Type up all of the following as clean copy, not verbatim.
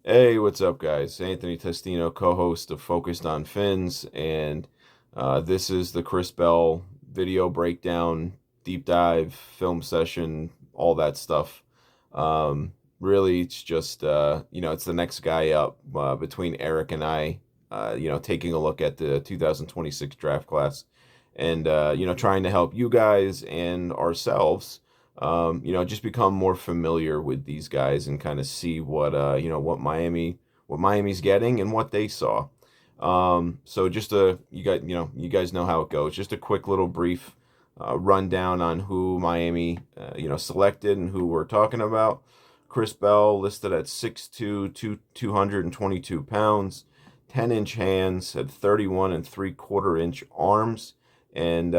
Hey, what's up, guys? Anthony Testino, co-host of Focused on Fins, and this is the Chris Bell video breakdown, deep dive, film session, all that stuff. Really, it's just it's the next guy up between Eric and I. Taking a look at the 2026 draft class, and trying to help you guys and ourselves just become more familiar with these guys and kind of see what Miami's getting and what they saw. So just you guys know how it goes. Just a quick little brief rundown on who Miami selected and who we're talking about. Chris Bell listed at 6'2", 222 pounds, 10-inch hands, had 31 3/4 inch arms, and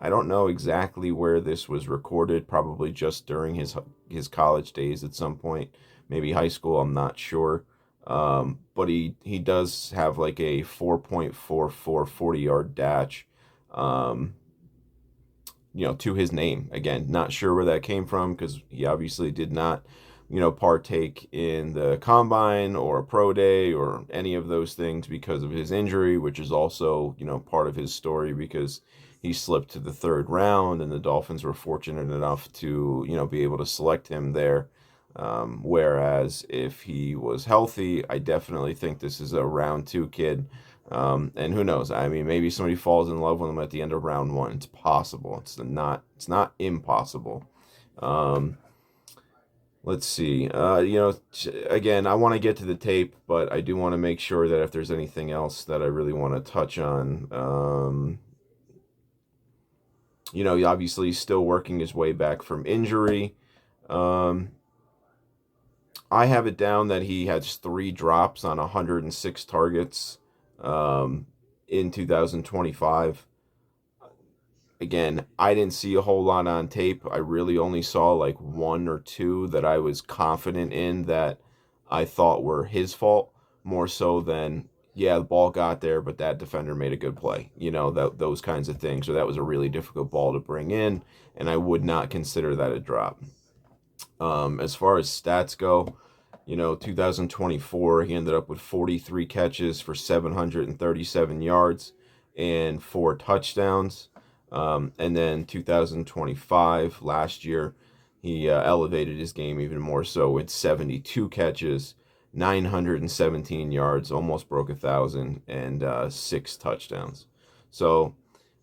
I don't know exactly where this was recorded, probably just during his college days at some point, maybe high school, I'm not sure. But he does have like a 4.44 40-yard dash, um, to his name. Again, not sure where that came from because he obviously did not, partake in the combine or a pro day or any of those things because of his injury, which is also, part of his story because he slipped to the third round and the Dolphins were fortunate enough to, be able to select him there. Whereas if he was healthy, I definitely think this is a round two kid. And who knows? I mean, maybe somebody falls in love with him at the end of round one. It's possible. It's not impossible. Um, let's see. Again, I want to get to the tape, but I do want to make sure that if there's anything else that I really want to touch on, obviously he's still working his way back from injury. Um, I have it down that he has 3 drops on 106 targets in 2025. Again, I didn't see a whole lot on tape. I really only saw like one or two that I was confident in that I thought were his fault, more so than, yeah, the ball got there, but that defender made a good play. Those kinds of things. So that was a really difficult ball to bring in, and I would not consider that a drop. As far as stats go, 2024, he ended up with 43 catches for 737 yards and 4 touchdowns. And then 2025, last year, he elevated his game even more so with 72 catches, 917 yards, almost broke 1,000, and 6 touchdowns. So,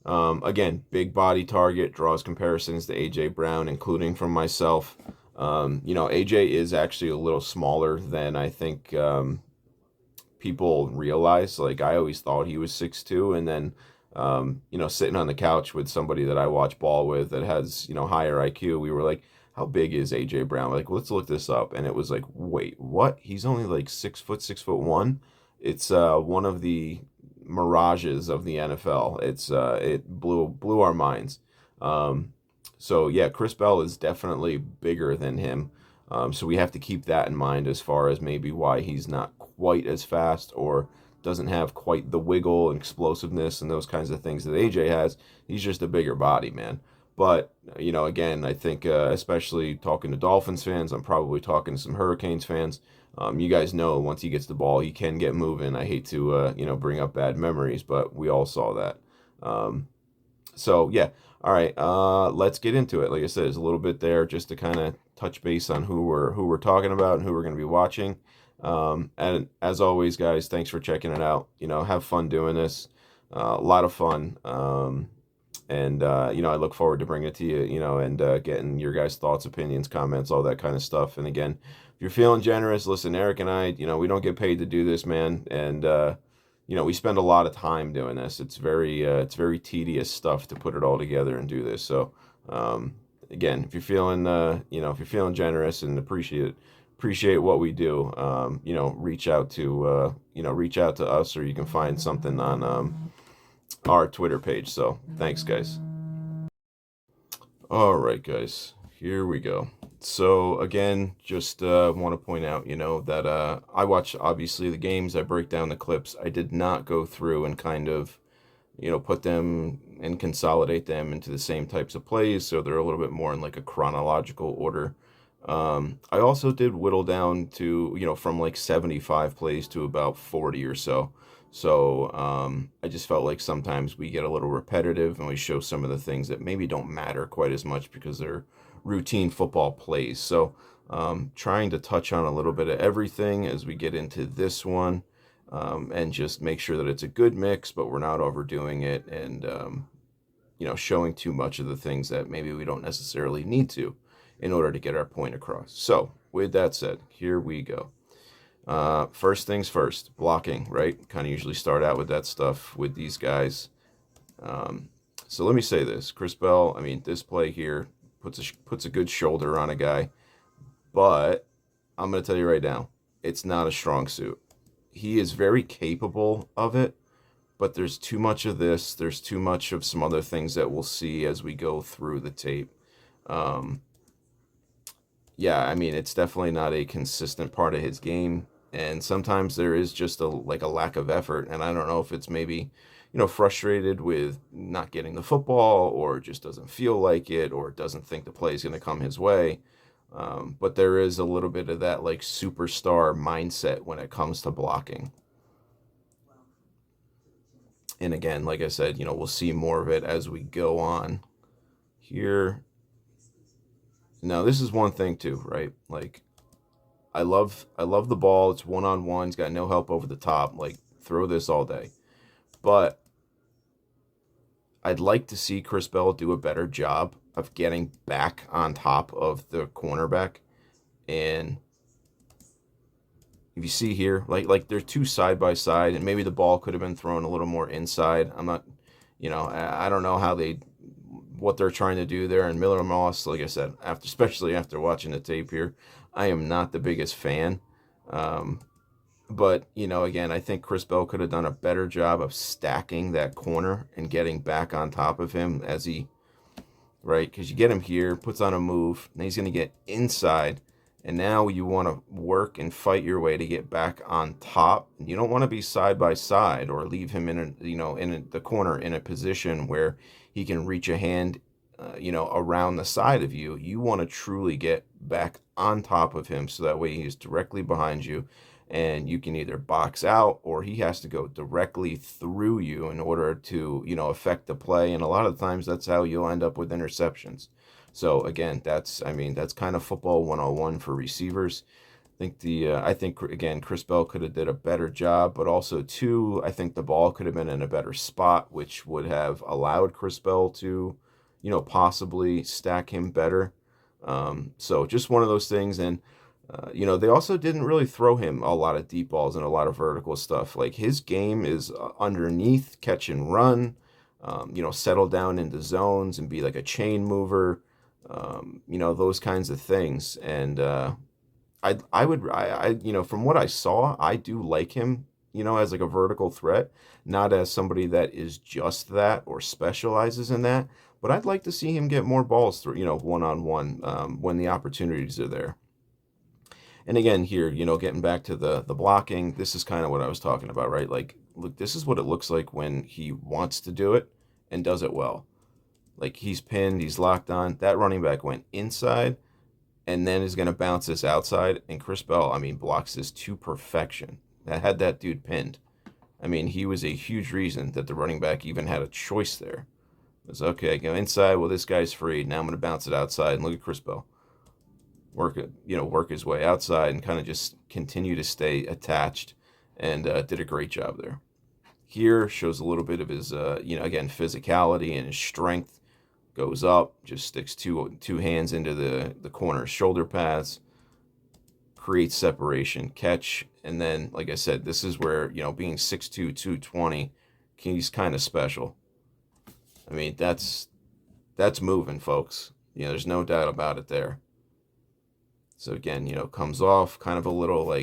again, big body target, draws comparisons to A.J. Brown, including from myself. AJ is actually a little smaller than I think people realize. Like, I always thought he was 6'2", and then, sitting on the couch with somebody that I watch ball with that has, higher IQ, we were like, how big is AJ Brown? We're like, well, let's look this up. And it was like, wait, what? He's only like 6 foot, 6'1". It's one of the mirages of the NFL. It blew our minds. So yeah, Chris Bell is definitely bigger than him. So we have to keep that in mind as far as maybe why he's not quite as fast or doesn't have quite the wiggle and explosiveness and those kinds of things that AJ has. He's just a bigger body, man. But, again, I think especially talking to Dolphins fans, I'm probably talking to some Hurricanes fans. You guys know once he gets the ball, he can get moving. I hate to, bring up bad memories, but we all saw that. So yeah, all right. Let's get into it. Like I said, there's a little bit there just to kind of touch base on who we're talking about and who we're going to be watching. And as always, guys, thanks for checking it out. Have fun doing this. A lot of fun. And I look forward to bringing it to you. And getting your guys' thoughts, opinions, comments, all that kind of stuff. And again, if you're feeling generous, listen, Eric and I, we don't get paid to do this, man. And we spend a lot of time doing this. It's very tedious stuff to put it all together and do this. So, again, if you're feeling generous and appreciate what we do, reach out to us, or you can find something on our Twitter page. So, thanks, guys. All right, guys, here we go. So again, just want to point out, that I watch obviously the games. I break down the clips. I did not go through and kind of, put them and consolidate them into the same types of plays, so they're a little bit more in like a chronological order. I also did whittle down to, from like 75 plays to about 40 or so. So I just felt like sometimes we get a little repetitive and we show some of the things that maybe don't matter quite as much because they're routine football plays. So trying to touch on a little bit of everything as we get into this one, and just make sure that it's a good mix, but we're not overdoing it and, showing too much of the things that maybe we don't necessarily need to in order to get our point across. So, with that said, here we go. First things first, blocking, right? Kind of usually start out with that stuff with these guys. So let me say this, Chris Bell, I mean, this play here puts a good shoulder on a guy, but I'm going to tell you right now, it's not a strong suit. He is very capable of it, but there's too much of this. There's too much of some other things that we'll see as we go through the tape. Yeah, I mean, it's definitely not a consistent part of his game. And sometimes there is just a lack of effort. And I don't know if it's maybe, frustrated with not getting the football, or just doesn't feel like it, or doesn't think the play is going to come his way. But there is a little bit of that like superstar mindset when it comes to blocking. And again, like I said, we'll see more of it as we go on here. Now, this is one thing too, right? Like, I love the ball. It's one-on-one. He's got no help over the top. Like, throw this all day. But I'd like to see Chris Bell do a better job of getting back on top of the cornerback. And if you see here, like they're two side by side, and maybe the ball could have been thrown a little more inside. I'm not, I don't know what they're trying to do there. And Miller Moss, like I said, especially after watching the tape here, I am not the biggest fan. But, again, I think Chris Bell could have done a better job of stacking that corner and getting back on top of him right? Because you get him here, puts on a move, and he's going to get inside. And now you want to work and fight your way to get back on top. You don't want to be side by side or leave him in the corner in a position where he can reach a hand, around the side of you. You want to truly get back on top of him so that way he's directly behind you, and you can either box out or he has to go directly through you in order to, affect the play. And a lot of times that's how you'll end up with interceptions. So again, that's kind of football 101 for receivers. I think again, Chris Bell could have did a better job, but also too, I think the ball could have been in a better spot, which would have allowed Chris Bell to, possibly stack him better. So just one of those things. And, they also didn't really throw him a lot of deep balls and a lot of vertical stuff. Like, his game is underneath, catch and run, settle down into zones and be like a chain mover. Those kinds of things. And from what I saw, I do like him, as like a vertical threat, not as somebody that is just that or specializes in that. But I'd like to see him get more balls through, one-on-one, when the opportunities are there. And again, here, getting back to the blocking, this is kind of what I was talking about, right? Like, look, this is what it looks like when he wants to do it and does it well. Like, he's pinned, he's locked on. That running back went inside and then is going to bounce this outside. And Chris Bell, blocks this to perfection. That had that dude pinned. He was a huge reason that the running back even had a choice there. It was, okay, go inside. Well, this guy's free. Now I'm going to bounce it outside. And look at Chris Bell. Work his way outside and kind of just continue to stay attached, and did a great job there. Here shows a little bit of his, again, physicality and his strength. Goes up, just sticks two hands into the corner shoulder pads, creates separation, catch, and then, like I said, this is where, being 6'2", 220, he's kind of special. That's moving, folks. There's no doubt about it there. So again, comes off kind of a little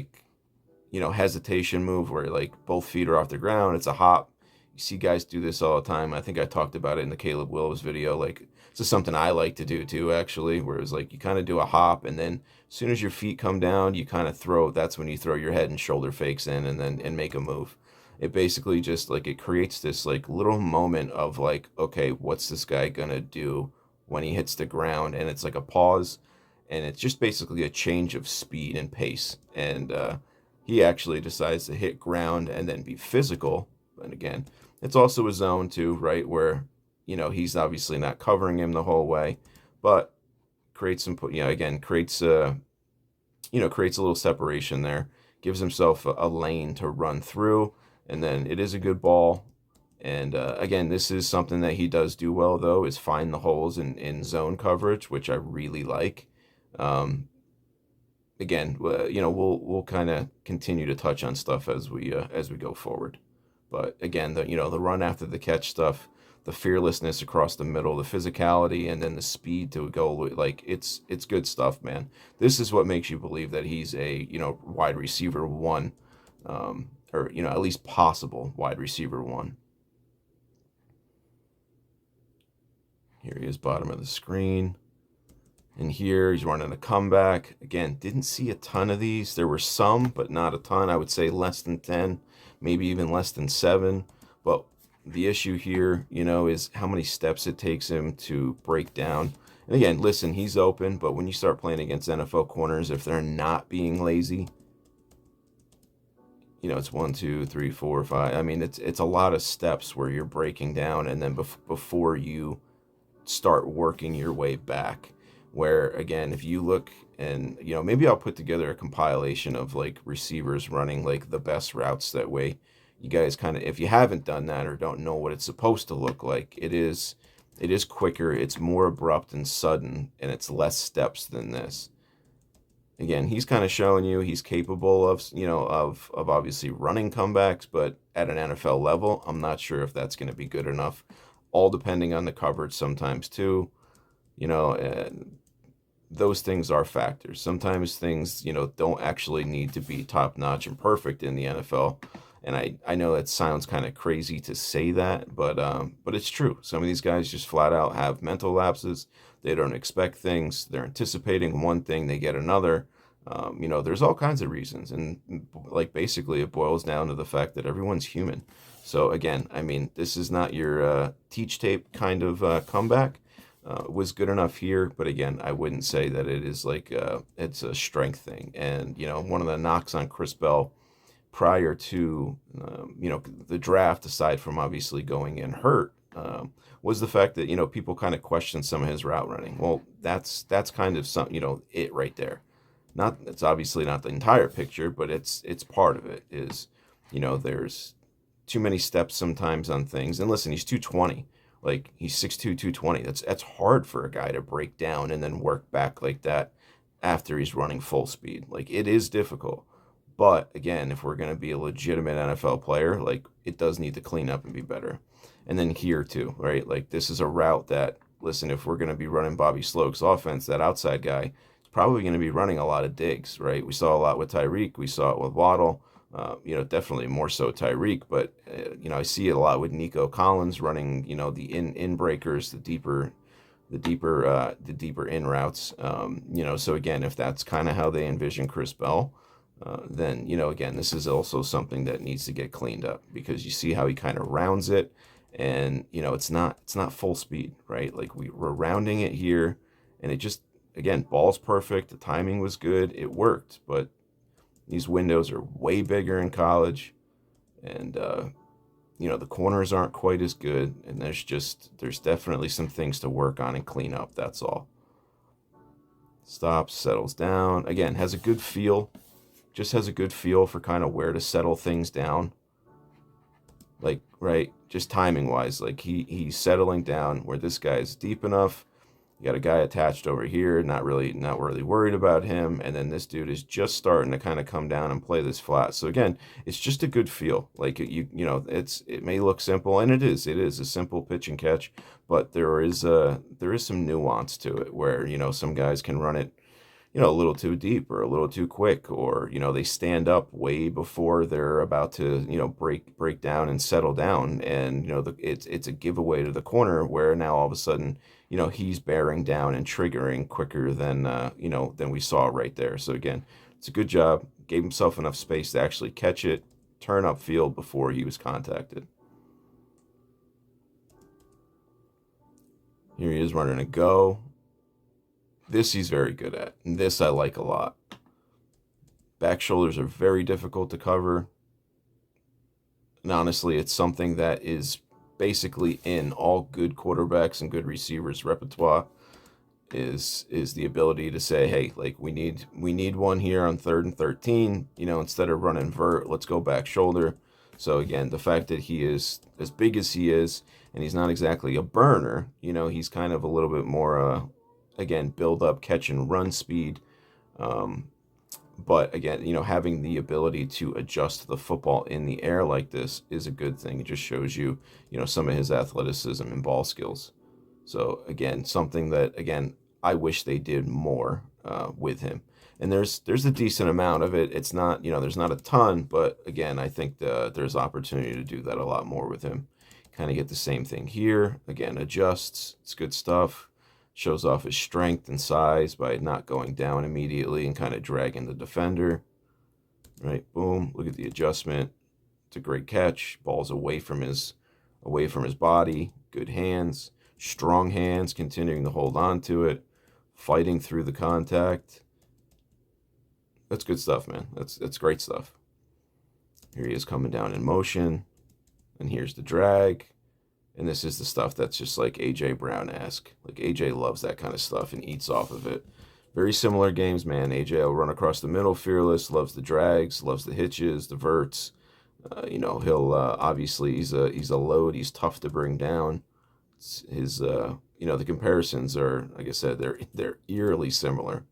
hesitation move where both feet are off the ground. It's a hop. You see guys do this all the time. I think I talked about it in the Caleb Willis video. This is something I like to do too, actually, where it's you kind of do a hop, and then as soon as your feet come down, you kind of that's when you throw your head and shoulder fakes in and make a move. It basically just it creates this little moment of okay, what's this guy gonna do when he hits the ground? And it's like a pause. and it's just basically a change of speed and pace. And he actually decides to hit ground and then be physical. And again, it's also a zone too, right? Where, he's obviously not covering him the whole way, but creates some, again, creates a little separation there, gives himself a lane to run through, and then it is a good ball. And again, this is something that he does do well, though, is find the holes in zone coverage, which I really like. Um, Again, we'll kind of continue to touch on stuff as we go forward. But again, the run after the catch stuff, the fearlessness across the middle, the physicality, and then the speed to go, like it's good stuff, man. This is what makes you believe that he's a wide receiver one, or at least possible wide receiver one. Here he is, bottom of the screen. And here he's running a comeback. Again, didn't see a ton of these. There were some, but not a ton. I would say less than 10, maybe even less than 7. But the issue here, is how many steps it takes him to break down. And again, listen, he's open, but when you start playing against NFL corners, if they're not being lazy, it's 1, 2, 3, 4, 5. I mean, it's a lot of steps where you're breaking down, and then before you start working your way back. Where again, if you look, and maybe I'll put together a compilation of like receivers running like the best routes, that way you guys kind of, if you haven't done that or don't know what it's supposed to look like, it is quicker, it's more abrupt and sudden, and it's less steps than this. Again, he's kind of showing you he's capable of of obviously running comebacks, but at an NFL level, I'm not sure if that's going to be good enough, all depending on the coverage sometimes too. And those things are factors. Sometimes things, don't actually need to be top notch and perfect in the NFL. And I know that sounds kind of crazy to say that, but it's true. Some of these guys just flat out have mental lapses. They don't expect things. They're anticipating one thing, they get another. There's all kinds of reasons, and like basically it boils down to the fact that everyone's human. So again, I mean, this is not your teach tape kind of comeback. Was good enough here, but again, I wouldn't say that it is like it's a strength thing. And one of the knocks on Chris Bell prior to the draft, aside from obviously going in hurt, was the fact that people kind of questioned some of his route running. Well, that's kind of some it right there. Not, it's obviously not the entire picture, but it's part of it. Is there's too many steps sometimes on things. And listen, he's 220. Like, he's 6'2", 220. That's hard for a guy to break down and then work back like that after he's running full speed. Like, it is difficult. But again, if we're going to be a legitimate NFL player, like, it does need to clean up and be better. And then here too, right? Like, this is a route that, listen, if we're going to be running Bobby Slowik's offense, that outside guy is probably going to be running a lot of digs, right? We saw a lot with Tyreek. We saw it with Waddle. Definitely more so Tyreek, but I see it a lot with Nico Collins running, the in breakers, the deeper in routes. So again, if that's kind of how they envision Chris Bell, then again, this is also something that needs to get cleaned up, because you see how he kind of rounds it, and it's not full speed, right? Like, we're rounding it here, and it just, again, ball's perfect, the timing was good, it worked, but these windows are way bigger in college, and the corners aren't quite as good, and there's definitely some things to work on and clean up. That's all. Stops, settles down. Again, has a good feel. Just has a good feel for kind of where to settle things down. Like, right, just timing wise, like he's settling down where this guy's deep enough. You got a guy attached over here, not really worried about him, and then this dude is just starting to kind of come down and play this flat. So again, it's just a good feel. Like, it may look simple, and it is a simple pitch and catch, but there is some nuance to it where some guys can run it a little too deep or a little too quick, or they stand up way before they're about to break down and settle down, and it's a giveaway to the corner, where now all of a sudden he's bearing down and triggering quicker than than we saw right there. So again, it's a good job. Gave himself enough space to actually catch it, turn upfield before he was contacted. Here he is running a go. This he's very good at. And this I like a lot. Back shoulders are very difficult to cover. And honestly, it's something that is basically in all good quarterbacks and good receivers repertoire is the ability to say, hey, like we need one here on 3rd and 13, instead of running vert, let's go back shoulder. So again, the fact that he is as big as he is, and he's not exactly a burner, he's kind of a little bit more again, build up catch and run speed. But again, having the ability to adjust the football in the air like this is a good thing. It just shows you, some of his athleticism and ball skills. So again, something that again I wish they did more with him. And there's a decent amount of it. It's not, there's not a ton, but again, I think there's opportunity to do that a lot more with him. Kind of get the same thing here. Again, adjusts. It's good stuff. Shows off his strength and size by not going down immediately and kind of dragging the defender. Right, boom. Look at the adjustment. It's a great catch. Ball's away from his body. Good hands. Strong hands, continuing to hold on to it, fighting through the contact. That's good stuff, man. That's great stuff. Here he is coming down in motion, and here's the drag. And this is the stuff that's just like A.J. Brown-esque. Like A.J. loves that kind of stuff and eats off of it. Very similar games, man. A.J. will run across the middle, fearless, loves the drags, loves the hitches, the verts. He'll obviously he's a load. He's tough to bring down. His the comparisons are, like I said, they're eerily similar.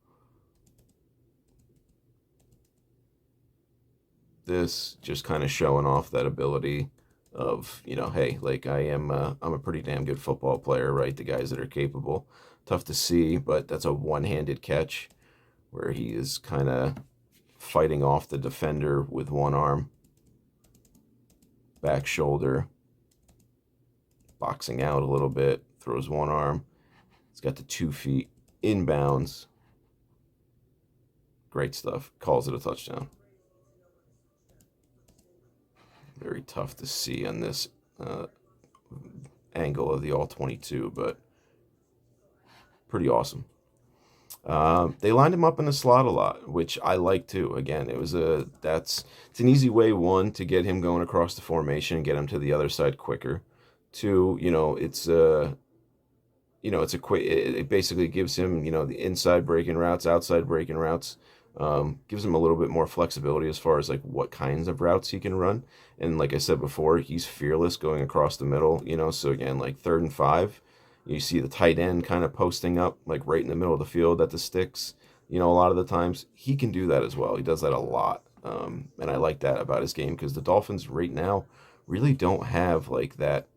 This just kind of showing off that ability of, hey, like I'm a pretty damn good football player, right? The guys that are capable. Tough to see, but that's a one-handed catch where he is kind of fighting off the defender with one arm. Back shoulder. Boxing out a little bit, throws one arm. He's got the 2 feet inbounds. Great stuff. Calls it a touchdown. Very tough to see on this angle of the all-22, but pretty awesome. They lined him up in the slot a lot, which I like too. Again, it's an easy way, one, to get him going across the formation and get him to the other side quicker. Two, it's a quick. It basically gives him, the inside breaking routes, outside breaking routes. Gives him a little bit more flexibility as far as like what kinds of routes he can run. And like I said before, he's fearless going across the middle. So again, like 3rd and 5, you see the tight end kind of posting up like right in the middle of the field at the sticks. A lot of the times he can do that as well. He does that a lot, and I like that about his game because the Dolphins right now really don't have like that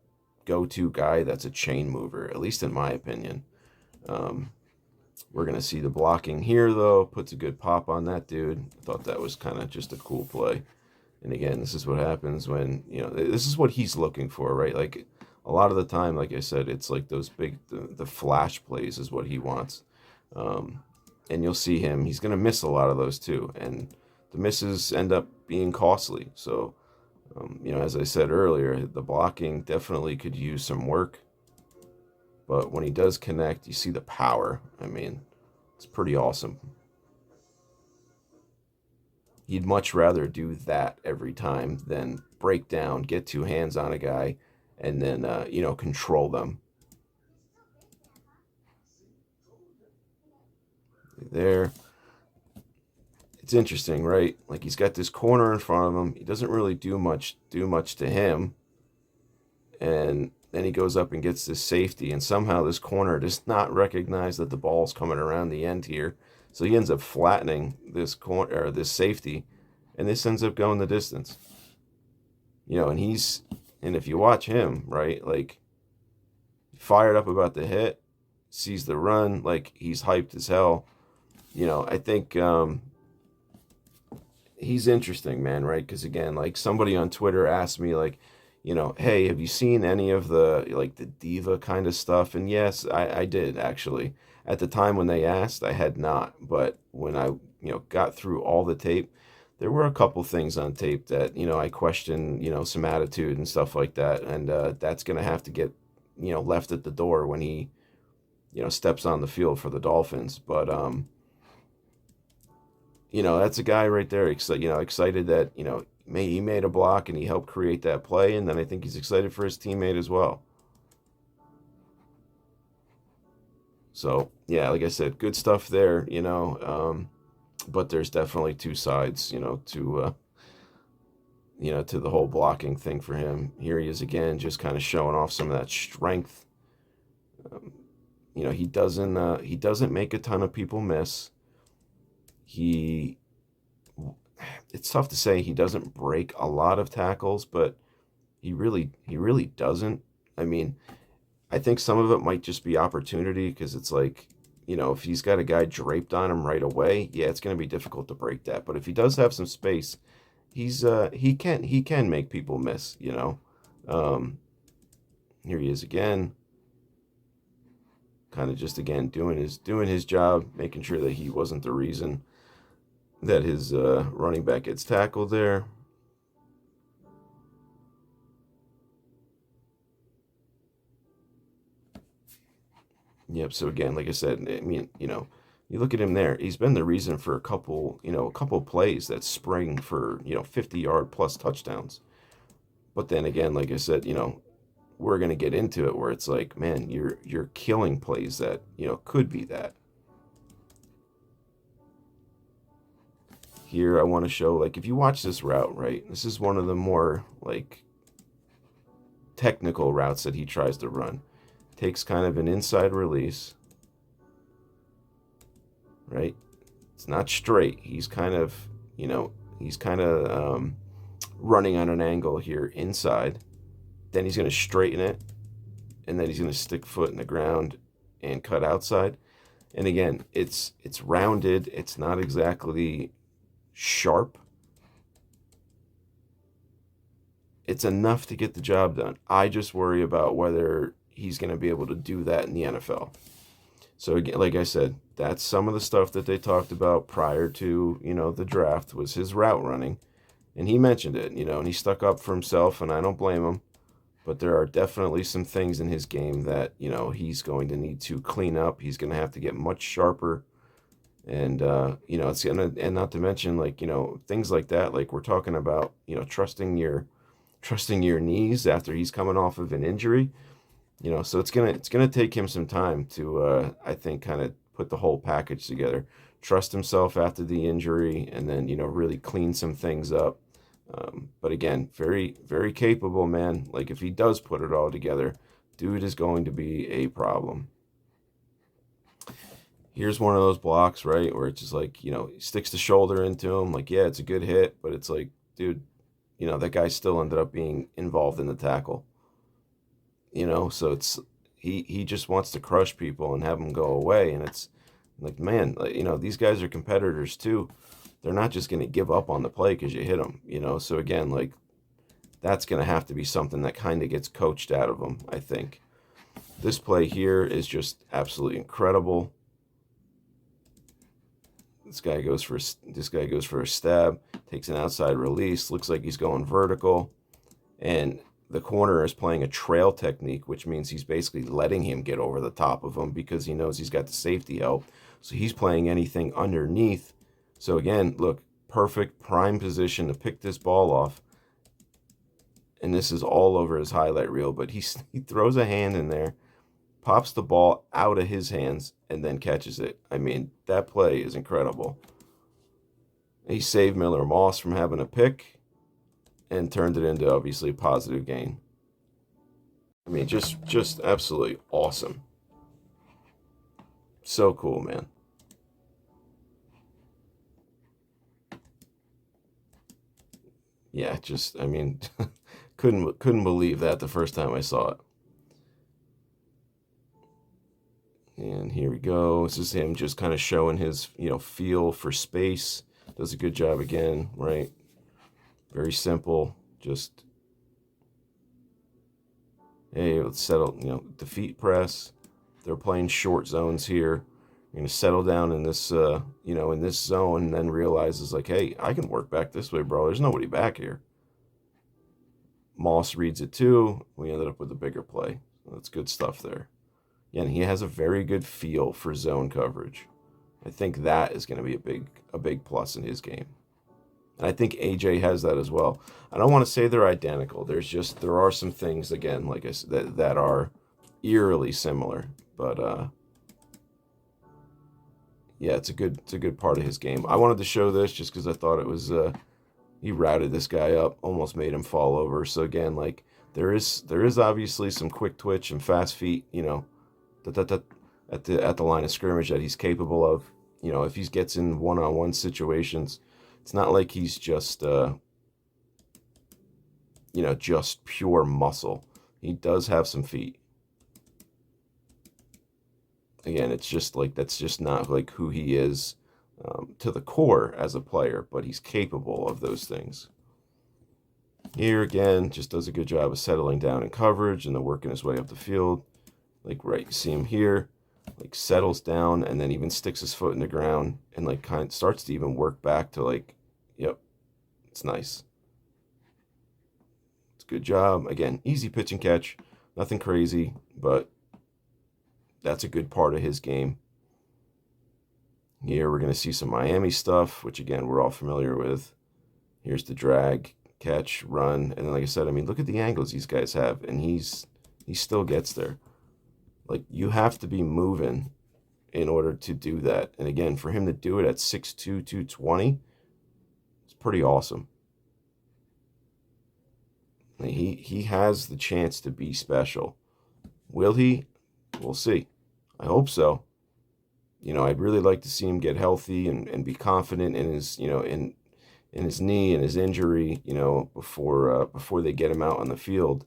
go-to guy that's a chain mover, at least in my opinion. We're going to see the blocking here, though. Puts a good pop on that dude. I thought that was kind of just a cool play. And again, this is what happens when, this is what he's looking for, right? Like a lot of the time, like I said, it's like those big, the flash plays is what he wants. And you'll see him, he's going to miss a lot of those too. And the misses end up being costly. So, as I said earlier, the blocking definitely could use some work. But when he does connect, you see the power. I mean, it's pretty awesome. He'd much rather do that every time than break down, get 2 hands on a guy, and then, control them. There. It's interesting, right? Like he's got this corner in front of him. He doesn't really do much to him. And then he goes up and gets this safety, and somehow this corner does not recognize that the ball's coming around the end here. So he ends up flattening this corner or this safety, and this ends up going the distance. And if you watch him, right, like fired up about the hit, sees the run, like he's hyped as hell. I think he's interesting, man, right? Because again, like somebody on Twitter asked me, like, hey, have you seen any of the like the diva kind of stuff? And yes, I did actually. At the time when they asked, I had not. But when I got through all the tape, there were a couple things on tape that I questioned some attitude and stuff like that. And that's gonna have to get left at the door when he steps on the field for the Dolphins. But that's a guy right there, excited that, he made a block and he helped create that play. And then I think he's excited for his teammate as well. So, yeah, like I said, good stuff there, but there's definitely two sides, to the whole blocking thing for him. Here he is again, just kind of showing off some of that strength. He doesn't make a ton of people miss. It's tough to say he doesn't break a lot of tackles, but he really doesn't. I mean, I think some of it might just be opportunity, because it's like, if he's got a guy draped on him right away, yeah, it's going to be difficult to break that. But if he does have some space, he can make people miss. Here he is again, kind of just again doing his job, making sure that he wasn't the reason that his running back gets tackled there. Yep. So again, like I said, I mean, you look at him there. He's been the reason for a couple plays that spring for 50-yard plus touchdowns. But then again, like I said, we're gonna get into it where it's like, man, you're killing plays that could be that. Here, I want to show, like, if you watch this route, right, this is one of the more like technical routes that he tries to run. Takes kind of an inside release, right? It's not straight. He's kind of, running on an angle here inside. Then he's going to straighten it, and then he's going to stick foot in the ground and cut outside. And again, it's rounded. It's not exactly sharp. It's enough to get the job done. I just worry about whether he's going to be able to do that in the NFL. So again, like I said, that's some of the stuff that they talked about prior to, the draft, was his route running. And he mentioned it, and he stuck up for himself, and I don't blame him. But there are definitely some things in his game that, he's going to need to clean up. He's going to have to get much sharper. And, it's going to, and not to mention, like, things like that, like we're talking about, trusting your knees after he's coming off of an injury. So it's gonna take him some time to, I think, kind of put the whole package together, trust himself after the injury, and then really clean some things up. But again, very, very capable, man. Like, if he does put it all together, dude is going to be a problem. Here's one of those blocks, right, where it's just like, he sticks the shoulder into him. Like, yeah, it's a good hit, but it's like, dude, that guy still ended up being involved in the tackle. So it's he just wants to crush people and have them go away. And it's like, man, these guys are competitors too. They're not just going to give up on the play because you hit them, So again, like, that's going to have to be something that kind of gets coached out of them, I think. This play here is just absolutely incredible. This guy goes for a stab, takes an outside release, looks like he's going vertical, and the corner is playing a trail technique, which means he's basically letting him get over the top of him because he knows he's got the safety help. So he's playing anything underneath. So again, look, perfect prime position to pick this ball off. And this is all over his highlight reel, but he throws a hand in there, pops the ball out of his hands, and then catches it. I mean, that play is incredible. He saved Miller Moss from having a pick and turned it into, obviously, a positive gain. I mean, just absolutely awesome. So cool, man. Yeah, I mean, couldn't believe that the first time I saw it. And here we go. This is him just kind of showing his, feel for space. Does a good job again, right? Very simple. Just, hey, let's settle, defeat press. They're playing short zones here. You're going to settle down in this, in this zone, and then realizes, like, hey, I can work back this way, bro. There's nobody back here. Moss reads it too. We ended up with a bigger play. That's good stuff there. Again, he has a very good feel for zone coverage. I think that is going to be a big plus in his game. And I think AJ has that as well. I don't want to say they're identical. There are some things, again, like I said, that are eerily similar. But yeah, it's a good part of his game. I wanted to show this just because I thought it was he routed this guy up, almost made him fall over. So again, like there is obviously some quick twitch and fast feet, at the line of scrimmage that he's capable of. If he gets in one-on-one situations, it's not like he's just just pure muscle. He does have some feet. Again, it's just like that's just not like who he is to the core as a player, but he's capable of those things. Here again, just does a good job of settling down in coverage and then working his way up the field. Like right, you see him here, like settles down and then even sticks his foot in the ground and like kind of starts to even work back to like, yep, it's nice. It's a good job. Again, easy pitch and catch, nothing crazy, but that's a good part of his game. Here we're going to see some Miami stuff, which again, we're all familiar with. Here's the drag, catch, run. And then, like I said, I mean, look at the angles these guys have. And he still gets there. Like, you have to be moving in order to do that. And again, for him to do it at 6'2", 220, it's pretty awesome. He has the chance to be special. Will he? We'll see. I hope so. I'd really like to see him get healthy and be confident in his, in his knee and his injury, before they get him out on the field.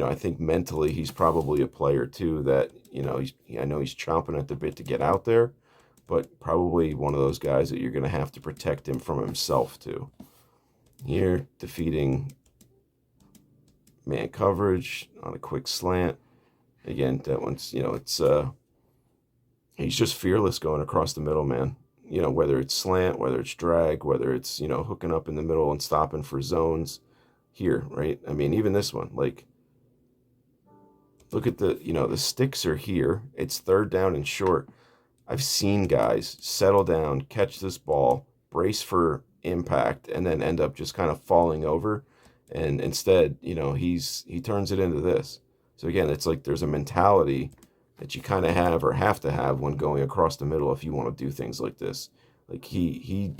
I think mentally he's probably a player too that, I know he's chomping at the bit to get out there, but probably one of those guys that you're going to have to protect him from himself too. Here, defeating man coverage on a quick slant. Again, that one's, it's, he's just fearless going across the middle, man. Whether it's slant, whether it's drag, whether it's, hooking up in the middle and stopping for zones here, right? I mean, even this one, like, look at the, the sticks are here. It's third down and short. I've seen guys settle down, catch this ball, brace for impact, and then end up just kind of falling over. And instead, he turns it into this. So again, it's like there's a mentality that you kind of have or have to have when going across the middle if you want to do things like this. Like he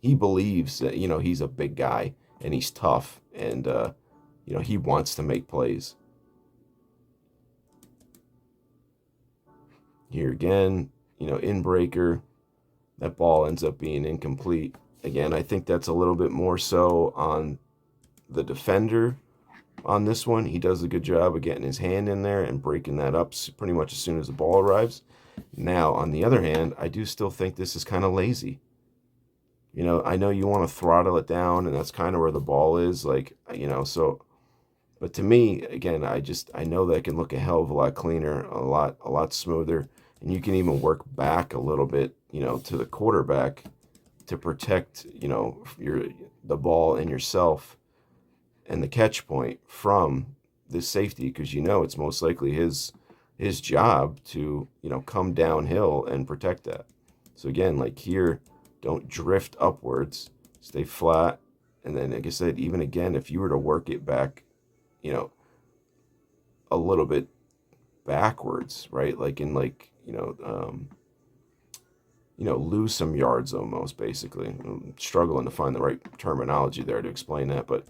believes that, he's a big guy and he's tough and, he wants to make plays. Here again, in breaker, that ball ends up being incomplete. Again, I think that's a little bit more so on the defender. On this one, he does a good job of getting his hand in there and breaking that up pretty much as soon as the ball arrives. Now, on the other hand, I do still think this is kind of lazy. I know you want to throttle it down, and that's kind of where the ball is, like, so. But to me, again, I know that can look a hell of a lot cleaner, a lot smoother, and you can even work back a little bit, to the quarterback to protect, the ball and yourself and the catch point from this safety, because it's most likely his job to come downhill and protect that. So again, like here, don't drift upwards, stay flat, and then like I said, even again, if you were to work it back, a little bit backwards, right? Like in like lose some yards almost, basically. I'm struggling to find the right terminology there to explain that, but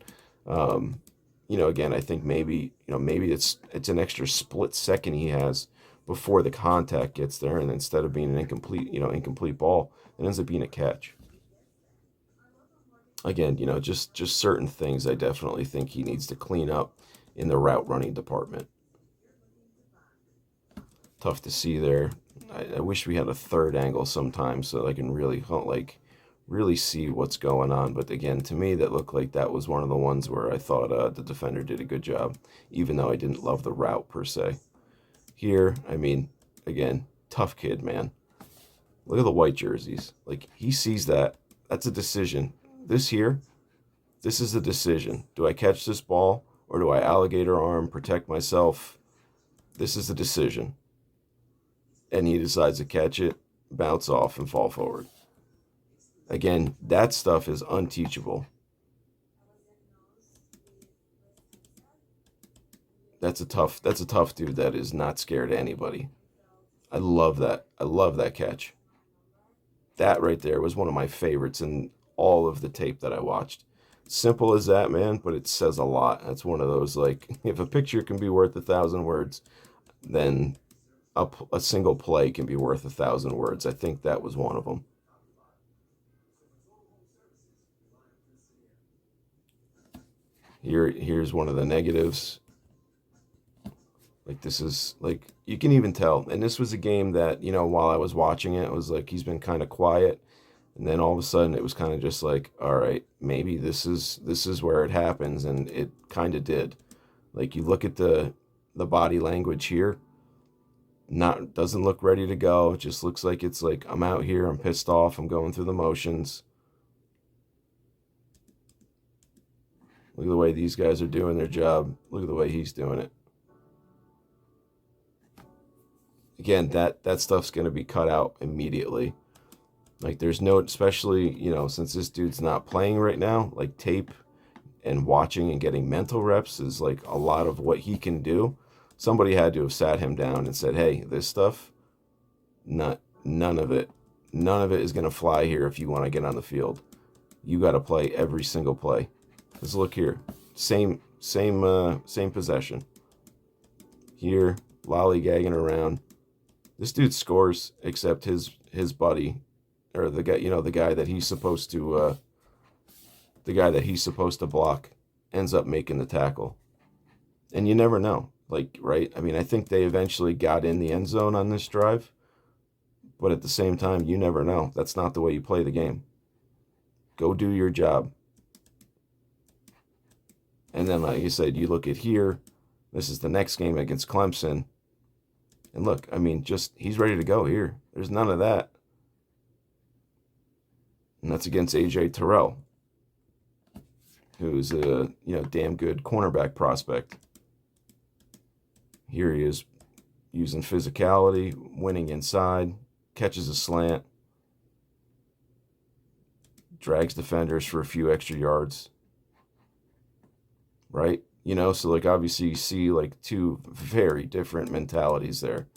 again, I think maybe it's an extra split second he has before the contact gets there, and instead of being an incomplete ball, it ends up being a catch. Again, just certain things I definitely think he needs to clean up in the route running department. Tough to see there. I wish we had a third angle sometimes so that I can really see what's going on. But again, to me, that looked like that was one of the ones where I thought the defender did a good job, even though I didn't love the route per se. Here, I mean, again, tough kid, man. Look at the white jerseys. Like, he sees that. That's a decision. This is a decision. Do I catch this ball or do I alligator arm, protect myself, This is a decision. And he decides to catch it, bounce off, and fall forward. Again, that stuff is unteachable. That's a tough dude that is not scared of anybody. I love that. I love that catch. That right there was one of my favorites in all of the tape that I watched. Simple as that, man, but it says a lot. That's one of those, like, if a picture can be worth 1,000 words, then a single play can be worth 1,000 words. I think that was one of them. Here's one of the negatives. Like, this is, like, you can even tell. And this was a game that, while I was watching it, it was like he's been kind of quiet. And then all of a sudden it was kind of just like, all right, maybe this is where it happens. And it kind of did. Like, you look at the body language here, doesn't look ready to go. It just looks like it's like, I'm out here, I'm pissed off, I'm going through the motions. Look at the way these guys are doing their job. Look at the way he's doing it. Again, that stuff's going to be cut out immediately. Like, there's no, especially, since this dude's not playing right now, like, tape and watching and getting mental reps is like a lot of what he can do. Somebody had to have sat him down and said, hey, this stuff, none of it is going to fly here if you want to get on the field. You got to play every single play. Let's look here. Same possession. Here, lollygagging around. This dude scores, except his buddy, or the guy, the guy that he's supposed to block, ends up making the tackle. And you never know, like, right? I mean, I think they eventually got in the end zone on this drive, but at the same time, you never know. That's not the way you play the game. Go do your job. And then, like you said, you look at here. This is the next game against Clemson. And look, I mean, he's ready to go here. There's none of that. And that's against A.J. Terrell, who's a, damn good cornerback prospect. Here he is using physicality, winning inside, catches a slant, drags defenders for a few extra yards. Right? So, like, obviously you see, like, two very different mentalities there.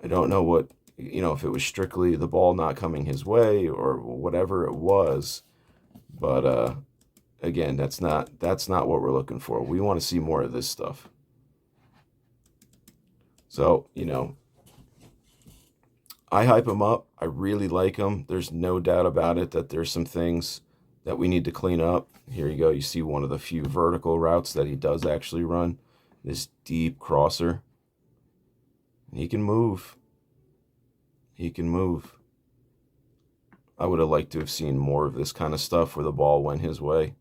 I don't know what, if it was strictly the ball not coming his way or whatever it was, but again, that's not what we're looking for. We want to see more of this stuff. So, I hype him up. I really like him. There's no doubt about it that there's some things that we need to clean up. Here you go. You see one of the few vertical routes that he does actually run. This deep crosser. And he can move. He can move. I would have liked to have seen more of this kind of stuff where the ball went his way.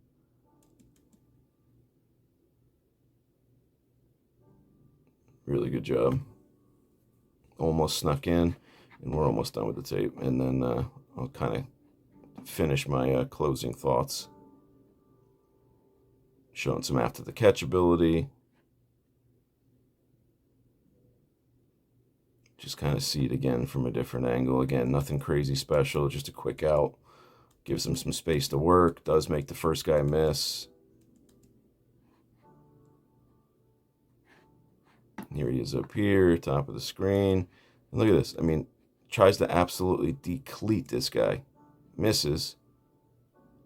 Really good job. Almost snuck in. And we're almost done with the tape. And then I'll kind of finish my closing thoughts. Showing some after the catch ability. Just kind of see it again from a different angle. Again, nothing crazy special, just a quick out. Gives him some space to work. Does make the first guy miss. Here he is up here, top of the screen. And look at this. I mean, tries to absolutely decleat this guy. Misses.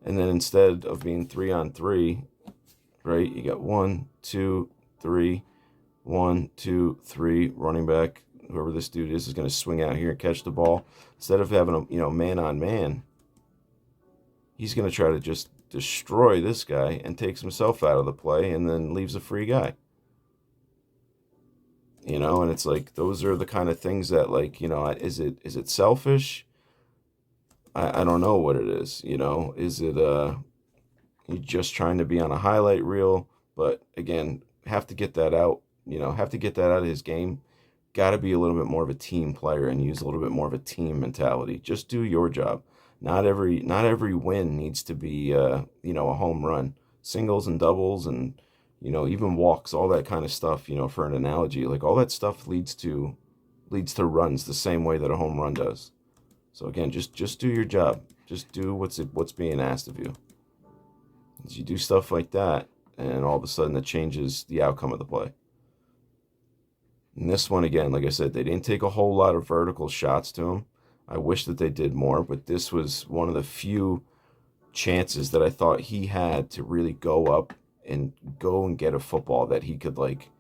And then instead of being 3-on-3, right, you got 1, 2, 3, 1, 2, 3, running back. Whoever this dude is going to swing out here and catch the ball. Instead of having a, man on man, he's going to try to just destroy this guy and takes himself out of the play and then leaves a free guy. And it's like, those are the kind of things that, like, is it selfish? I don't know what it is. Is it you just trying to be on a highlight reel? But again, have to get that out. Have to get that out of his game. Got to be a little bit more of a team player and use a little bit more of a team mentality. Just do your job. Not every win needs to be a home run. Singles and doubles and even walks, all that kind of stuff, for an analogy, like all that stuff leads to runs the same way that a home run does. So again, just do your job. Just do what's being asked of you. As you do stuff like that, and all of a sudden it changes the outcome of the play. And this one, again, like I said, they didn't take a whole lot of vertical shots to him. I wish that they did more, but this was one of the few chances that I thought he had to really go up and go and get a football that he could like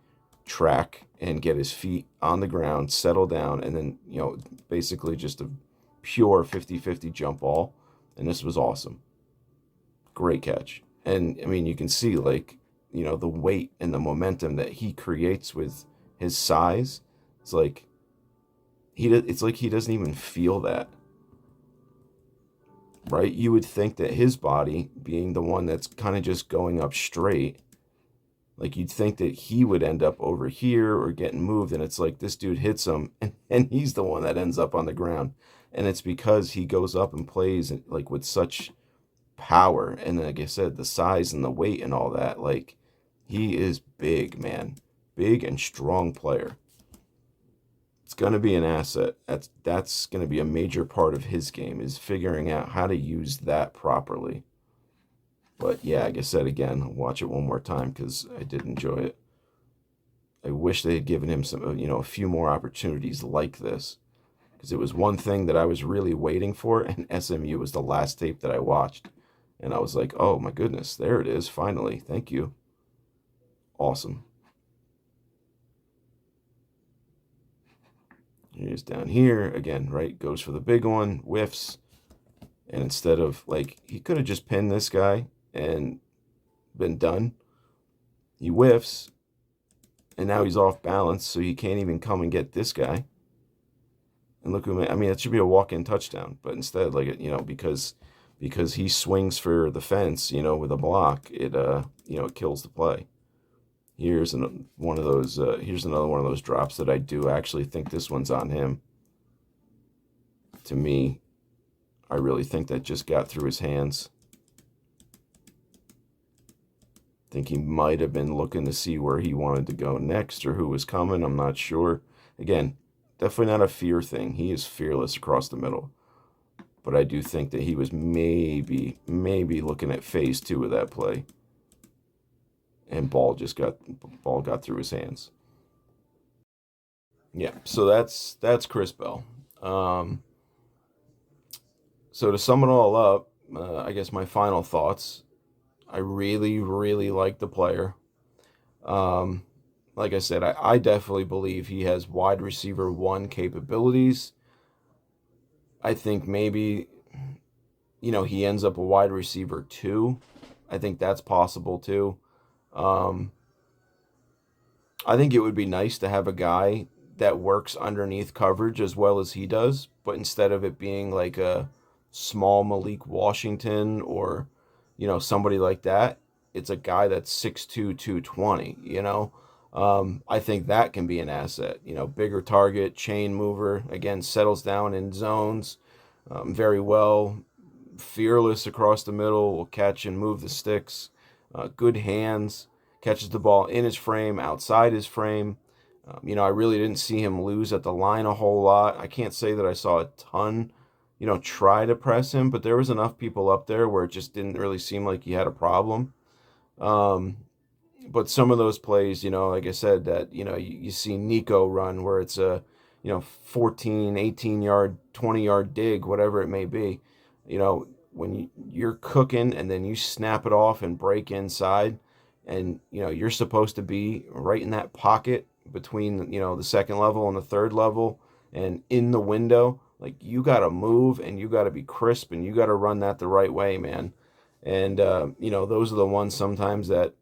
track and get his feet on the ground, settle down, and then, basically just a pure 50-50 jump ball. And this was awesome. Great catch. And I mean, you can see like, the weight and the momentum that he creates with his size. It's like he doesn't even feel that. Right? You would think that his body, being the one that's kind of just going up straight, like you'd think that he would end up over here or getting moved, and it's like this dude hits him, and he's the one that ends up on the ground. And it's because he goes up and plays like with such power, and like I said, the size and the weight and all that. Like, he is big, man. Big and strong player. It's going to be an asset. That's going to be a major part of his game, is figuring out how to use that properly. But yeah, like I said, again, I'll watch it one more time because I did enjoy it. I wish they had given him a few more opportunities like this, because it was one thing that I was really waiting for, and SMU was the last tape that I watched. And I was like, oh my goodness, there it is, finally. Thank you. Awesome. He's down here again, right? Goes for the big one, whiffs. And instead of, like, he could have just pinned this guy and been done. He whiffs, and now he's off balance, so he can't even come and get this guy. And look who, I mean, it should be a walk-in touchdown, but instead, like, because he swings for the fence, with a block, it kills the play. Here's another one of those drops that I do actually think this one's on him. To me, I really think that just got through his hands. I think he might have been looking to see where he wanted to go next or who was coming. I'm not sure. Again, definitely not a fear thing. He is fearless across the middle. But I do think that he was maybe looking at phase 2 of that play. And ball got through his hands. Yeah, so that's Chris Bell. So to sum it all up, I guess my final thoughts. I really, really like the player. Like I said, I definitely believe he has wide receiver 1 capabilities. I think maybe, he ends up a wide receiver 2. I think that's possible too. I think it would be nice to have a guy that works underneath coverage as well as he does, but instead of it being like a small Malik Washington or, somebody like that, it's a guy that's 6'2", 220, I think that can be an asset, bigger target, chain mover, again, settles down in zones very well, fearless across the middle, will catch and move the sticks. Good hands, catches the ball in his frame, outside his frame. I really didn't see him lose at the line a whole lot. I can't say that I saw a ton, try to press him, but there was enough people up there where it just didn't really seem like he had a problem. But some of those plays, like I said, that, you see Nico run where it's a, 14, 18 yard, 20 yard dig, whatever it may be, when you're cooking and then you snap it off and break inside, and you're supposed to be right in that pocket between the second level and the third level and in the window, like you got to move and you got to be crisp and you got to run that the right way, man. And those are the ones sometimes that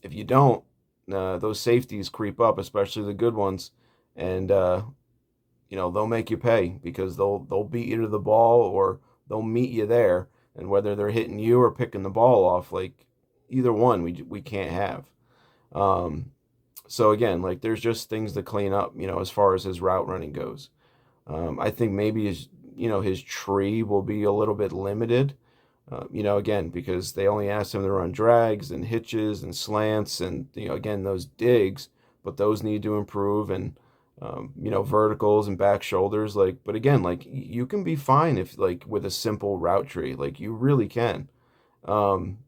if you don't, those safeties creep up, especially the good ones, and they'll make you pay because they'll beat you to the ball or they'll meet you there, and whether they're hitting you or picking the ball off, like either one, we can't have. So again, like there's just things to clean up, as far as his route running goes. I think maybe his tree will be a little bit limited. Again, because they only asked him to run drags and hitches and slants and, again, those digs, but those need to improve and, verticals and back shoulders. But again, you can be fine if, with a simple route tree, you really can. Um,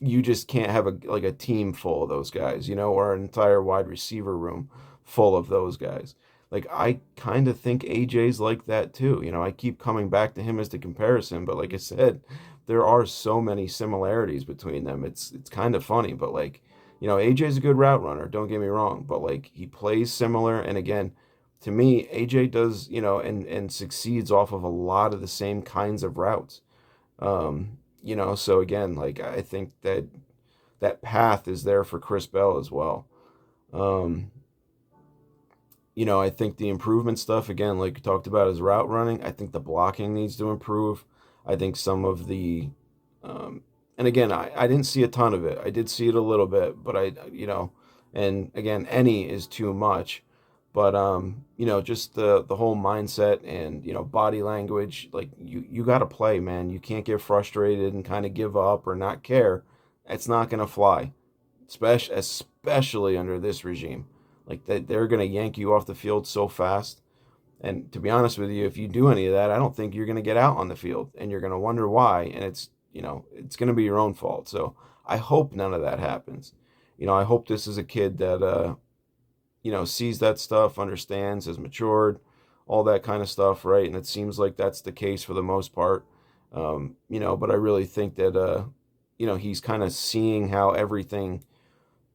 you just can't have a team full of those guys, or an entire wide receiver room full of those guys. I kind of think AJ's like that too. I keep coming back to him as the comparison, but like I said, there are so many similarities between them. It's kind of funny, but AJ's a good route runner, don't get me wrong, but he plays similar, and again, to me, AJ does, and succeeds off of a lot of the same kinds of routes. So again, I think that path is there for Chris Bell as well. Um, I think the improvement stuff, again, like we talked about, is route running. I think the blocking needs to improve. I think some of the, and again, I didn't see a ton of it. I did see it a little bit, but and again, any is too much. But, just the whole mindset and, body language, you got to play, man. You can't get frustrated and kind of give up or not care. It's not going to fly, especially under this regime. They're going to yank you off the field so fast. And to be honest with you, if you do any of that, I don't think you're going to get out on the field, and you're going to wonder why. And it's going to be your own fault. So I hope none of that happens. I hope this is a kid that, sees that stuff, understands, has matured, all that kind of stuff, right? And it seems like that's the case for the most part. But I really think that, he's kind of seeing how everything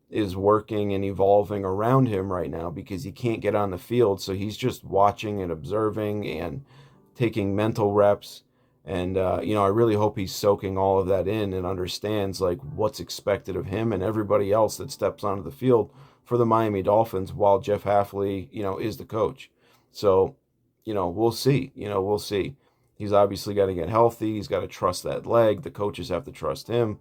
is working and evolving around him right now, because he can't get on the field. So he's just watching and observing and taking mental reps. And, I really hope he's soaking all of that in and understands what's expected of him and everybody else that steps onto the field for the Miami Dolphins while Jeff Hafley, is the coach. So, we'll see. We'll see. He's obviously got to get healthy. He's got to trust that leg. The coaches have to trust him,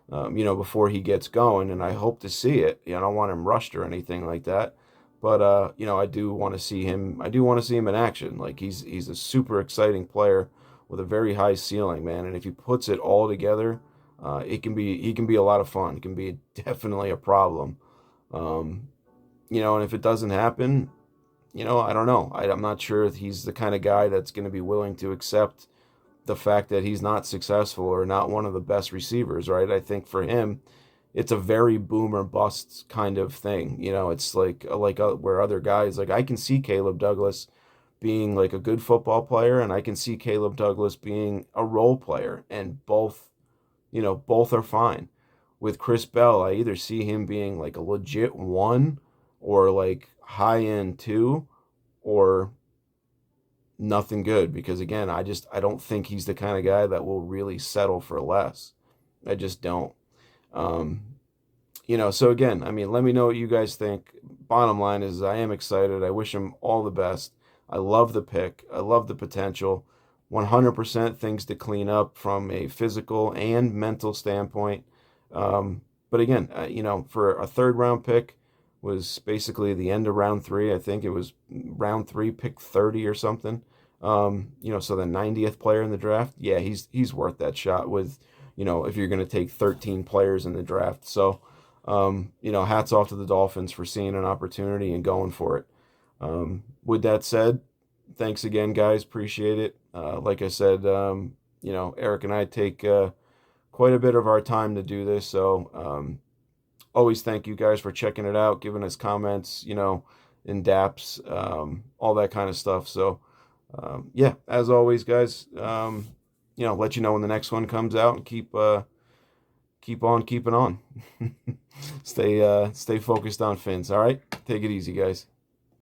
before he gets going. And I hope to see it. I don't want him rushed or anything like that. But, I do want to see him. I do want to see him in action. He's a super exciting player with a very high ceiling, man. And if he puts it all together, he can be a lot of fun. It can be definitely a problem. And if it doesn't happen, I don't know. I'm not sure if he's the kind of guy that's going to be willing to accept the fact that he's not successful or not one of the best receivers, right? I think for him, it's a very boom or bust kind of thing. It's where other guys, I can see Caleb Douglas being a good football player, and I can see Caleb Douglas being a role player, and both are fine. With Chris Bell, I either see him being a legit 1 or high end 2 or nothing good, because again, I don't think he's the kind of guy that will really settle for less. I just don't. So again, let me know what you guys think. Bottom line is I am excited. I wish him all the best. I love the pick. I love the potential. 100% things to clean up from a physical and mental standpoint. But again, for a third round pick, was basically the end of round 3. I think it was round 3, pick 30 or something. So the 90th player in the draft. Yeah, he's worth that shot with, if you're going to take 13 players in the draft. So, hats off to the Dolphins for seeing an opportunity and going for it. With that said, thanks again, guys. Appreciate it. Like I said, Eric and I take quite a bit of our time to do this. So always thank you guys for checking it out, giving us comments, in daps, all that kind of stuff. So yeah, as always, guys, let you know when the next one comes out, and keep on keeping on. Stay focused on fins. All right, take it easy, guys.